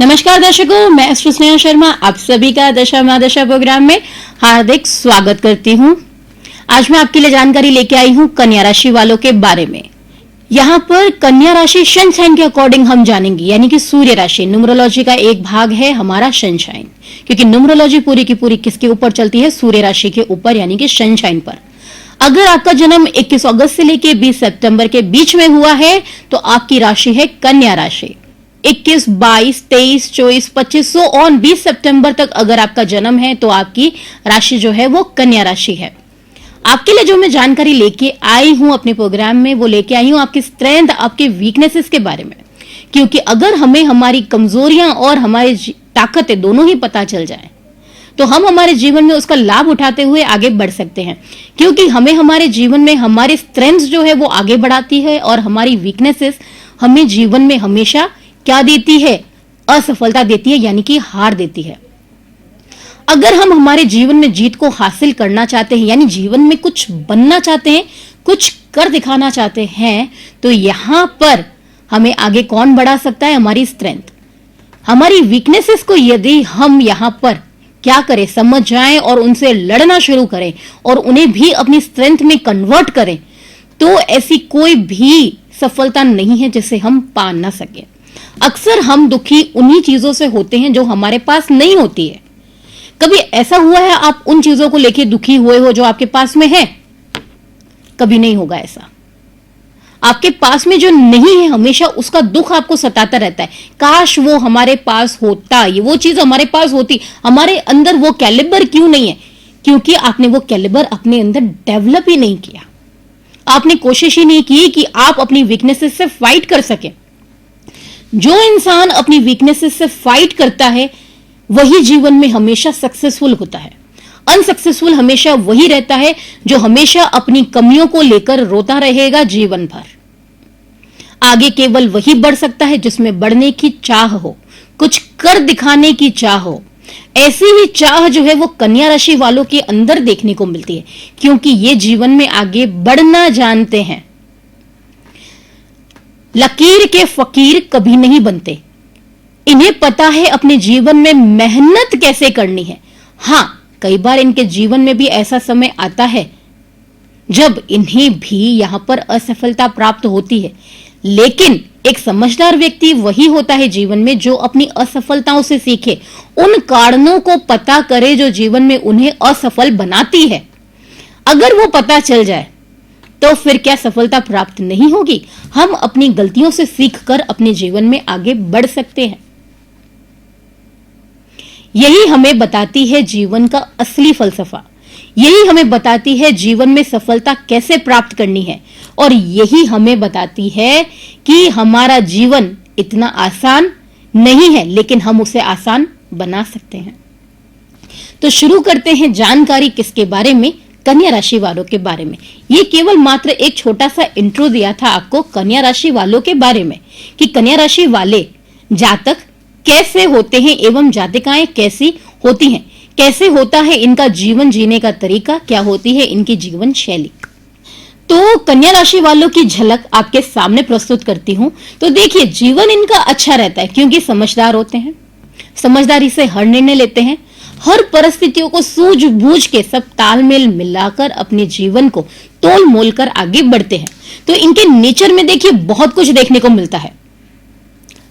नमस्कार दर्शकों, मैं एस्ट्रो स्नेहा शर्मा आप सभी का दशा मां दशा प्रोग्राम में हार्दिक स्वागत करती हूं। आज मैं आपके लिए जानकारी लेके आई हूं कन्या राशि वालों के बारे में। यहाँ पर कन्या राशि सन साइन के अकॉर्डिंग हम जानेंगे, यानी कि सूर्य राशि न्यूमरोलॉजी का एक भाग है हमारा सन साइन, क्योंकि न्यूमरोलॉजी पूरी की पूरी किसके ऊपर चलती है? सूर्य राशि के ऊपर, यानी कि सन साइन पर। अगर आपका जन्म 21 अगस्त से लेकर 20 सितंबर के बीच में हुआ है तो आपकी राशि है कन्या राशि। 21, 22, 23, 24, 25 और 20 सितंबर तक अगर आपका जन्म है तो आपकी राशि जो है वो कन्या राशि है। आपके लिए जो मैं जानकारी लेके आई हूं अपने प्रोग्राम में, वो लेके आई हूं आपकी स्ट्रेंथ, आपके वीकनेसेस के बारे में। क्योंकि अगर हमें हमारी कमजोरियां और हमारी ताकतें दोनों ही पता चल जाए तो हम हमारे जीवन में उसका लाभ उठाते हुए आगे बढ़ सकते हैं। क्योंकि हमें हमारे जीवन में हमारी स्ट्रेंथ जो है वो आगे बढ़ाती है और हमारी वीकनेसेस हमें जीवन में हमेशा क्या देती है? असफलता देती है, यानी कि हार देती है। अगर हम हमारे जीवन में जीत को हासिल करना चाहते हैं, यानी जीवन में कुछ बनना चाहते हैं, कुछ कर दिखाना चाहते हैं, तो यहां पर हमें आगे कौन बढ़ा सकता है? हमारी स्ट्रेंथ। हमारी वीकनेसेस को यदि हम यहां पर क्या करें, समझ जाएं और उनसे लड़ना शुरू करें और उन्हें भी अपनी स्ट्रेंथ में कन्वर्ट करें, तो ऐसी कोई भी सफलता नहीं है जिसे हम पा ना सके। अक्सर हम दुखी उन्हीं चीजों से होते हैं जो हमारे पास नहीं होती है। कभी ऐसा हुआ है आप उन चीजों को लेके दुखी हुए हो जो आपके पास में है? कभी नहीं होगा ऐसा। आपके पास में जो नहीं है हमेशा उसका दुख आपको सताता रहता है। काश वो हमारे पास होता, ये वो चीज हमारे पास होती। हमारे अंदर वो कैलिबर क्यों नहीं है? क्योंकि आपने वो कैलिबर अपने अंदर डेवलप ही नहीं किया। आपने कोशिश ही नहीं की कि आप अपनी वीकनेसेस से फाइट कर सके। जो इंसान अपनी वीकनेसेस से फाइट करता है वही जीवन में हमेशा सक्सेसफुल होता है। अनसक्सेसफुल हमेशा वही रहता है जो हमेशा अपनी कमियों को लेकर रोता रहेगा जीवन भर। आगे केवल वही बढ़ सकता है जिसमें बढ़ने की चाह हो, कुछ कर दिखाने की चाह हो। ऐसी ही चाह जो है वो कन्या राशि वालों के अंदर देखने को मिलती है, क्योंकि ये जीवन में आगे बढ़ना जानते हैं। लकीर के फकीर कभी नहीं बनते। इन्हें पता है अपने जीवन में मेहनत कैसे करनी है। हां, कई बार इनके जीवन में भी ऐसा समय आता है जब इन्हें भी यहां पर असफलता प्राप्त होती है, लेकिन एक समझदार व्यक्ति वही होता है जीवन में जो अपनी असफलताओं से सीखे, उन कारणों को पता करे जो जीवन में उन्हें असफल बनाती है। अगर वो पता चल जाए तो फिर क्या सफलता प्राप्त नहीं होगी? हम अपनी गलतियों से सीखकर अपने जीवन में आगे बढ़ सकते हैं। यही हमें बताती है जीवन का असली फलसफा। यही हमें बताती है जीवन में सफलता कैसे प्राप्त करनी है, और यही हमें बताती है कि हमारा जीवन इतना आसान नहीं है, लेकिन हम उसे आसान बना सकते हैं। तो शुरू करते हैं जानकारी किसके बारे में? कन्या राशि वालों के बारे में। ये केवल मात्र एक छोटा सा इंट्रो दिया था आपको कन्या राशि वालों के बारे में, कि कन्या राशि वाले जातक कैसे होते हैं एवं जातिकाएं कैसी होती हैं, कैसे होता है इनका जीवन जीने का तरीका, क्या होती है इनकी जीवन शैली। तो कन्या राशि वालों की झलक आपके सामने प्रस्तुत करती हूं। तो देखिए, जीवन इनका अच्छा रहता है क्योंकि समझदार होते हैं, समझदारी से हर निर्णय लेते हैं, हर परिस्थितियों को सूझबूझ के सब तालमेल मिलाकर अपने जीवन को तोल मोल कर आगे बढ़ते हैं। तो इनके नेचर में देखिए बहुत कुछ देखने को मिलता है,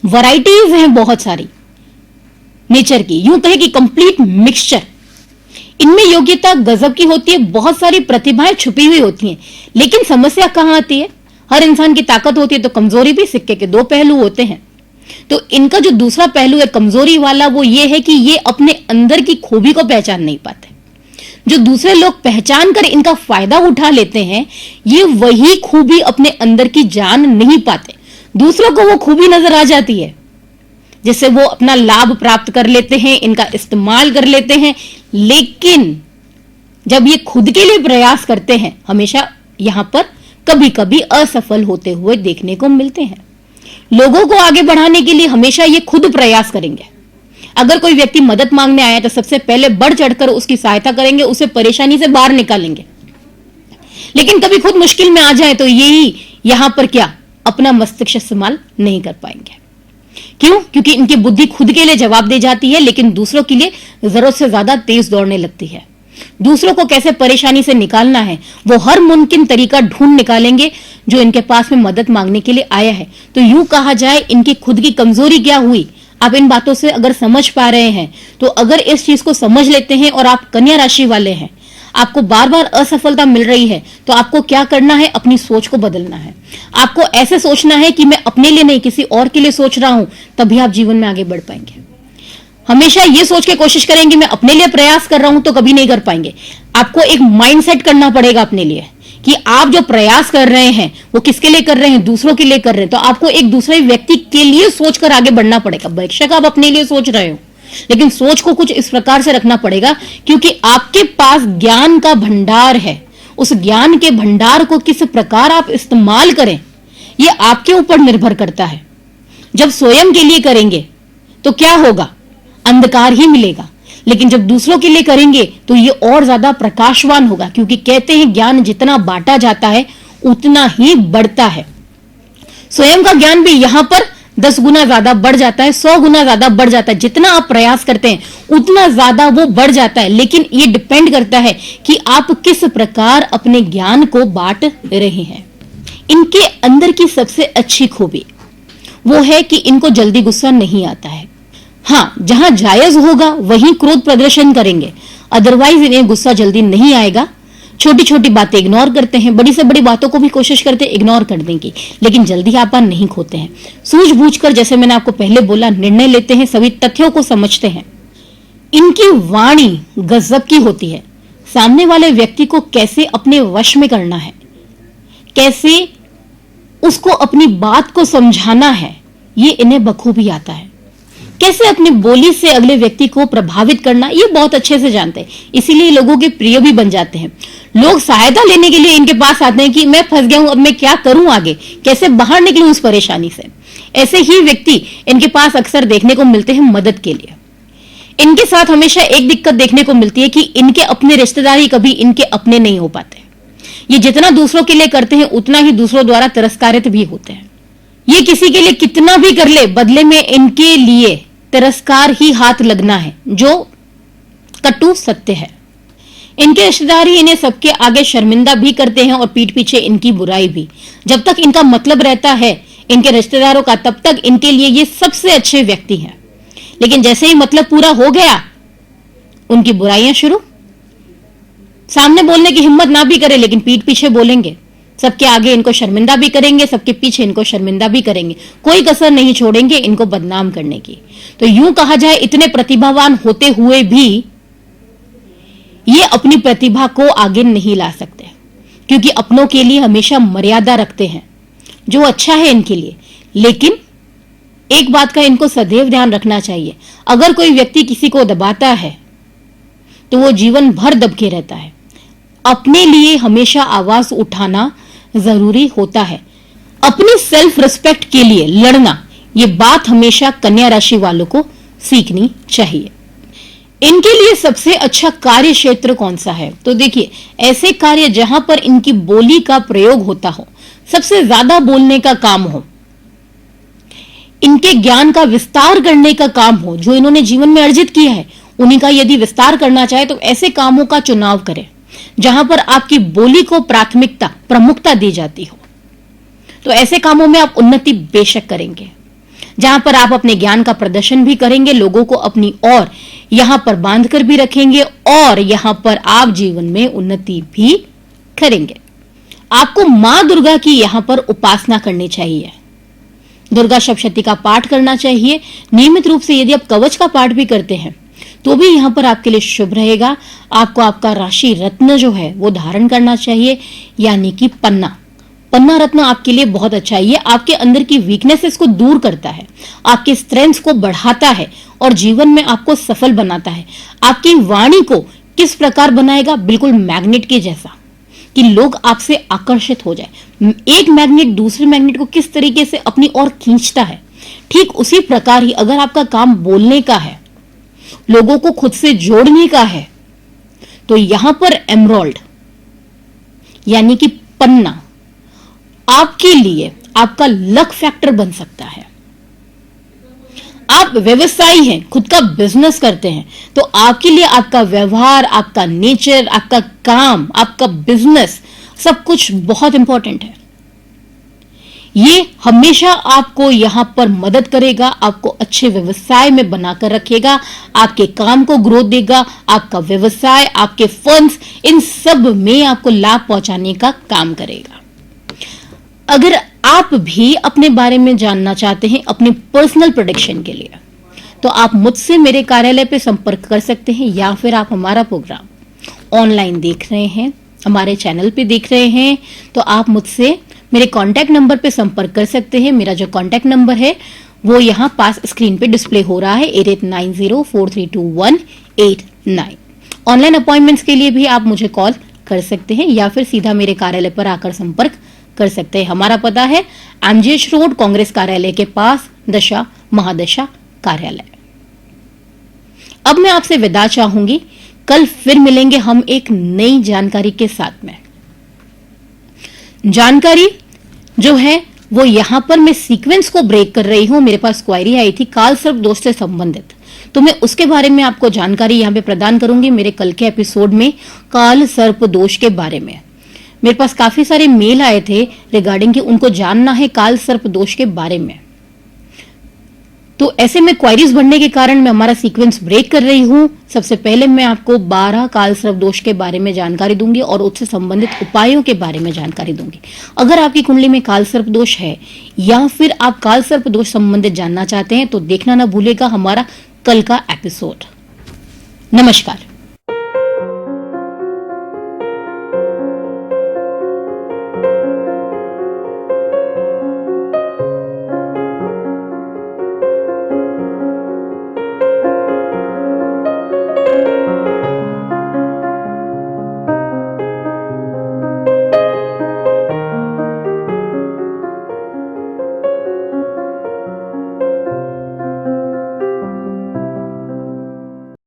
वैरायटीज हैं बहुत सारी नेचर की, यूं कहे कि कंप्लीट मिक्सचर। इनमें योग्यता गजब की होती है, बहुत सारी प्रतिभाएं छुपी हुई होती हैं। लेकिन समस्या कहां आती है? हर इंसान की ताकत होती है तो कमजोरी भी सिक्के के दो पहलू होते हैं। तो इनका जो दूसरा पहलू है कमजोरी वाला, वो ये है कि ये अपने अंदर की खूबी को पहचान नहीं पाते। जो दूसरे लोग पहचान कर इनका फायदा उठा लेते हैं, ये वही खूबी अपने अंदर की जान नहीं पाते। दूसरों को वो खूबी नजर आ जाती है जिससे वो अपना लाभ प्राप्त कर लेते हैं, इनका इस्तेमाल कर लेते हैं। लेकिन जब ये खुद के लिए प्रयास करते हैं, हमेशा यहां पर कभी कभी असफल होते हुए देखने को मिलते हैं। लोगों को आगे बढ़ाने के लिए हमेशा ये खुद प्रयास करेंगे। अगर कोई व्यक्ति मदद मांगने आया तो सबसे पहले बढ़ चढ़कर उसकी सहायता करेंगे, उसे परेशानी से बाहर निकालेंगे। लेकिन कभी खुद मुश्किल में आ जाए तो यही यहां पर क्या अपना मस्तिष्क इस्तेमाल नहीं कर पाएंगे। क्यों? क्योंकि इनकी बुद्धि खुद के लिए जवाब दे जाती है, लेकिन दूसरों के लिए जरूरत से ज्यादा तेज दौड़ने लगती है। दूसरों को कैसे परेशानी से निकालना है, वो हर मुमकिन तरीका ढूंढ निकालेंगे जो इनके पास में मदद मांगने के लिए आया है। तो यूं कहा जाए, इनकी खुद की कमजोरी क्या हुई, आप इन बातों से अगर समझ पा रहे हैं, तो अगर इस चीज को समझ लेते हैं और आप कन्या राशि वाले हैं, आपको बार बार असफलता मिल रही है, तो आपको क्या करना है? अपनी सोच को बदलना है। आपको ऐसे सोचना है कि मैं अपने लिए नहीं, किसी और के लिए सोच रहा हूं, तभी आप जीवन में आगे बढ़ पाएंगे। हमेशा ये सोच के कोशिश करेंगे मैं अपने लिए प्रयास कर रहा हूं, तो कभी नहीं कर पाएंगे। आपको एक माइंडसेट करना पड़ेगा अपने लिए कि आप जो प्रयास कर रहे हैं वो किसके लिए कर रहे हैं? दूसरों के लिए कर रहे हैं। तो आपको एक दूसरे व्यक्ति के लिए सोचकर आगे बढ़ना पड़ेगा। बेशक आप अपने लिए सोच रहे हो, लेकिन सोच को कुछ इस प्रकार से रखना पड़ेगा, क्योंकि आपके पास ज्ञान का भंडार है। उस ज्ञान के भंडार को किस प्रकार आप इस्तेमाल करें, यह आपके ऊपर निर्भर करता है। जब स्वयं के लिए करेंगे तो क्या होगा? अंधकार ही मिलेगा, लेकिन जब दूसरों के लिए करेंगे तो ये और ज्यादा प्रकाशवान होगा, क्योंकि कहते हैं ज्ञान जितना बांटा जाता है उतना ही बढ़ता है। स्वयं का ज्ञान भी यहां पर 10 गुना ज्यादा बढ़ जाता है, 100 गुना ज्यादा बढ़ जाता है। जितना आप प्रयास करते हैं उतना ज्यादा वो बढ़ जाता है, लेकिन ये डिपेंड करता है कि आप किस प्रकार अपने ज्ञान को बांट रहे हैं। इनके अंदर की सबसे अच्छी खूबी वो है कि इनको जल्दी गुस्सा नहीं आता है। हाँ, जहां जायज होगा वहीं क्रोध प्रदर्शन करेंगे, अदरवाइज इन्हें गुस्सा जल्दी नहीं आएगा। छोटी छोटी बातें इग्नोर करते हैं, बड़ी से बड़ी बातों को भी कोशिश करते हैं इग्नोर कर देंगे, लेकिन जल्दी आपा नहीं खोते हैं। सूझबूझकर, जैसे मैंने आपको पहले बोला, निर्णय लेते हैं, सभी तथ्यों को समझते हैं। इनकी वाणी गजब की होती है। सामने वाले व्यक्ति को कैसे अपने वश में करना है, कैसे उसको अपनी बात को समझाना है, ये इन्हें बखूबी आता है। कैसे अपनी बोली से अगले व्यक्ति को प्रभावित करना, ये बहुत अच्छे से जानते हैं, इसीलिए लोगों के प्रिय भी बन जाते हैं। लोग सहायता लेने के लिए इनके पास आते हैं कि मैं फंस गया हूं, अब मैं क्या करूं, आगे कैसे बाहर निकलूं उस परेशानी से। ऐसे ही व्यक्ति इनके पास अक्सर देखने को मिलते हैं मदद के लिए। इनके साथ हमेशा एक दिक्कत देखने को मिलती है कि इनके अपने रिश्तेदार कभी इनके अपने नहीं हो पाते। ये जितना दूसरों के लिए करते हैं उतना ही दूसरों द्वारा तिरस्कारित भी होते हैं। ये किसी के लिए कितना भी कर ले, बदले में इनके लिए तिरस्कार ही हाथ लगना है, जो कटु सत्य है। इनके रिश्तेदार ही इन्हें सबके आगे शर्मिंदा भी करते हैं और पीठ पीछे इनकी बुराई भी। जब तक इनका मतलब रहता है इनके रिश्तेदारों का, तब तक इनके लिए ये सबसे अच्छे व्यक्ति हैं, लेकिन जैसे ही मतलब पूरा हो गया उनकी बुराइयां शुरू। सामने बोलने की हिम्मत ना भी करे, लेकिन पीठ पीछे बोलेंगे, सबके आगे इनको शर्मिंदा भी करेंगे, सबके पीछे इनको शर्मिंदा भी करेंगे, कोई कसर नहीं छोड़ेंगे इनको बदनाम करने की। तो यूं कहा जाए, इतने प्रतिभावान होते हुए भी ये अपनी प्रतिभा को आगे नहीं ला सकते, क्योंकि अपनों के लिए हमेशा मर्यादा रखते हैं, जो अच्छा है इनके लिए। लेकिन एक बात का इनको सदैव ध्यान रखना चाहिए, अगर कोई व्यक्ति किसी को दबाता है तो वो जीवन भर दबके रहता है। अपने लिए हमेशा आवाज उठाना जरूरी होता है, अपनी सेल्फ रिस्पेक्ट के लिए लड़ना, ये बात हमेशा कन्या राशि वालों को सीखनी चाहिए। इनके लिए सबसे अच्छा कार्य क्षेत्र कौन सा है? तो देखिए, ऐसे कार्य जहां पर इनकी बोली का प्रयोग होता हो, सबसे ज्यादा बोलने का काम हो, इनके ज्ञान का विस्तार करने का काम हो, जो इन्होंने जीवन में अर्जित किया है उन्हीं का यदि विस्तार करना चाहे तो ऐसे कामों का चुनाव करें जहां पर आपकी बोली को प्राथमिकता, प्रमुखता दी जाती हो। तो ऐसे कामों में आप उन्नति बेशक करेंगे, जहां पर आप अपने ज्ञान का प्रदर्शन भी करेंगे, लोगों को अपनी ओर यहां पर बांधकर भी रखेंगे और यहां पर आप जीवन में उन्नति भी करेंगे। आपको मां दुर्गा की यहां पर उपासना करनी चाहिए, दुर्गा सप्तशती का पाठ करना चाहिए नियमित रूप से। यदि आप कवच का पाठ भी करते हैं तो भी यहां पर आपके लिए शुभ रहेगा। आपको आपका राशि रत्न जो है वो धारण करना चाहिए, यानी कि पन्ना। पन्ना रत्न आपके लिए बहुत अच्छा है, ये आपके अंदर की वीकनेसेस को दूर करता है, आपके स्ट्रेंथ को बढ़ाता है और जीवन में आपको सफल बनाता है। आपकी वाणी को किस प्रकार बनाएगा? बिल्कुल मैग्नेट के जैसा, कि लोग आपसे आकर्षित हो जाए। एक मैग्नेट दूसरे मैग्नेट को किस तरीके से अपनी ओर खींचता है, ठीक उसी प्रकार ही अगर आपका काम बोलने का है, लोगों को खुद से जोड़ने का है, तो यहां पर एमराल्ड यानी कि पन्ना आपके लिए आपका लक फैक्टर बन सकता है। आप व्यवसायी हैं, खुद का बिजनेस करते हैं, तो आपके लिए आपका व्यवहार, आपका नेचर, आपका काम, आपका बिजनेस सब कुछ बहुत इंपॉर्टेंट है। ये हमेशा आपको यहां पर मदद करेगा, आपको अच्छे व्यवसाय में बनाकर रखेगा, आपके काम को ग्रोथ देगा, आपका व्यवसाय, आपके फंड्स, इन सब में आपको लाभ पहुंचाने का काम करेगा। अगर आप भी अपने बारे में जानना चाहते हैं अपने पर्सनल प्रोडक्शन के लिए, तो आप मुझसे मेरे कार्यालय पे संपर्क कर सकते हैं, या फिर आप हमारा प्रोग्राम ऑनलाइन देख रहे हैं, हमारे चैनल पे देख रहे हैं, तो आप मुझसे मेरे कांटेक्ट नंबर पे संपर्क कर सकते हैं। मेरा जो कांटेक्ट नंबर है वो यहाँ पास स्क्रीन पे डिस्प्ले हो रहा है, 8890432189। ऑनलाइन अपॉइंटमेंट्स के लिए भी आप मुझे कॉल कर सकते हैं, या फिर सीधा मेरे कार्यालय पर आकर संपर्क कर सकते हैं। हमारा पता है एमजीएच रोड, कांग्रेस कार्यालय के पास, दशा महादशा कार्यालय। अब मैं आपसे विदा चाहूंगी, कल फिर मिलेंगे हम एक नई जानकारी के साथ में। जानकारी जो है वो यहां पर मैं सीक्वेंस को ब्रेक कर रही हूं। मेरे पास क्वेरी आई थी काल सर्प दोष से संबंधित, तो मैं उसके बारे में आपको जानकारी यहां पे प्रदान करूंगी मेरे कल के एपिसोड में, काल सर्प दोष के बारे में। मेरे पास काफी सारे मेल आए थे रिगार्डिंग कि उनको जानना है काल सर्प दोष के बारे में, तो ऐसे में क्वेरीज बढ़ने के कारण मैं हमारा सीक्वेंस ब्रेक कर रही हूं। सबसे पहले मैं आपको 12 काल सर्प दोष के बारे में जानकारी दूंगी और उससे संबंधित उपायों के बारे में जानकारी दूंगी। अगर आपकी कुंडली में काल सर्प दोष है या फिर आप काल सर्प दोष संबंधित जानना चाहते हैं, तो देखना ना भूलेगा हमारा कल का एपिसोड। नमस्कार।